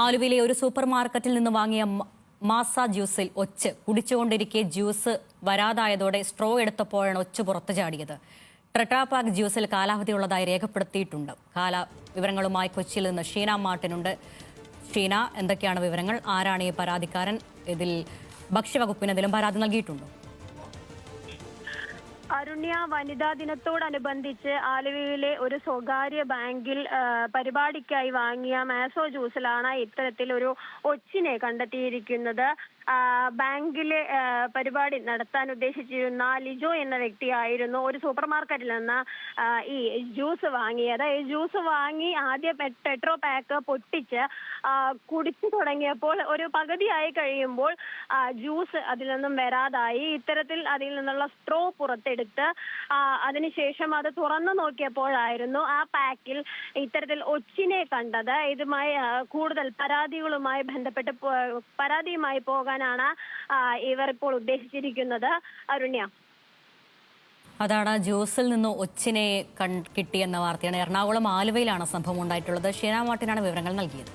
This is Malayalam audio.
ആലുവയിലെ ഒരു സൂപ്പർ മാർക്കറ്റിൽ നിന്ന് വാങ്ങിയ മാസ ജ്യൂസിൽ ഒച്ച് കുടിച്ചുകൊണ്ടിരിക്കെ ജ്യൂസ് വരാതായതോടെ സ്ട്രോ എടുത്തപ്പോഴാണ് ഒച്ച് പുറത്തു ചാടിയത്. ടെട്രാപാക്ക് ജ്യൂസിൽ കാലാവധിയുള്ളതായി രേഖപ്പെടുത്തിയിട്ടുണ്ട്. വിവരങ്ങളുമായി കൊച്ചിയിൽ നിന്ന് ഷീന മാർട്ടിനുണ്ട്. ഷീന, എന്തൊക്കെയാണ് വിവരങ്ങൾ? ആരാണ് ഈ പരാതിക്കാരൻ? ഇതിൽ ഭക്ഷ്യവകുപ്പിനെതിലും പരാതി നൽകിയിട്ടുണ്ടോ? അരുണ്യ, വനിതാ ദിനത്തോടനുബന്ധിച്ച് ആലുവയിലെ ഒരു സ്വകാര്യ ബാങ്കിൽ പരിപാടിക്കായി വാങ്ങിയ മാസോ ജ്യൂസിലാണ് ഇത്തരത്തിലൊരു ഒച്ചിനെ കണ്ടെത്തിയിരിക്കുന്നത്. ബാങ്കിലെ പരിപാടി നടത്താൻ ഉദ്ദേശിച്ചിരുന്ന ലിജോ എന്ന വ്യക്തിയായിരുന്നു ഒരു സൂപ്പർ മാർക്കറ്റിൽ നിന്ന് ഈ ജ്യൂസ് വാങ്ങിയത്. ഈ ജ്യൂസ് വാങ്ങി ആദ്യം ടെട്രോ പാക്ക് പൊട്ടിച്ച് കുടിച്ചു തുടങ്ങിയപ്പോൾ ഒരു പകുതിയായി കഴിയുമ്പോൾ ജ്യൂസ് അതിൽ നിന്നും വരാതായി. ഇത്തരത്തിൽ അതിൽ നിന്നുള്ള സ്ട്രോ പുറത്തെടുത്ത് അതിനുശേഷം അത് തുറന്നു നോക്കിയപ്പോഴായിരുന്നു ആ പാക്കിൽ ഇത്തരത്തിൽ ഒച്ചിനെ കണ്ടത്. ഇതുമായി കൂടുതൽ പരാതിയുമായി പോകാനാണ് ഇവർ ഇപ്പോൾ ഉദ്ദേശിച്ചിരിക്കുന്നത്. അരുണ്യ, അതാണ് ജ്യൂസിൽ നിന്ന് ഒച്ചിനെ കിട്ടിയെന്ന വാർത്തയാണ്. എറണാകുളം ആലുവയിലാണ് സംഭവം ഉണ്ടായിട്ടുള്ളത്. ഷീന മാർട്ടിനാണ് വിവരങ്ങൾ നൽകിയത്.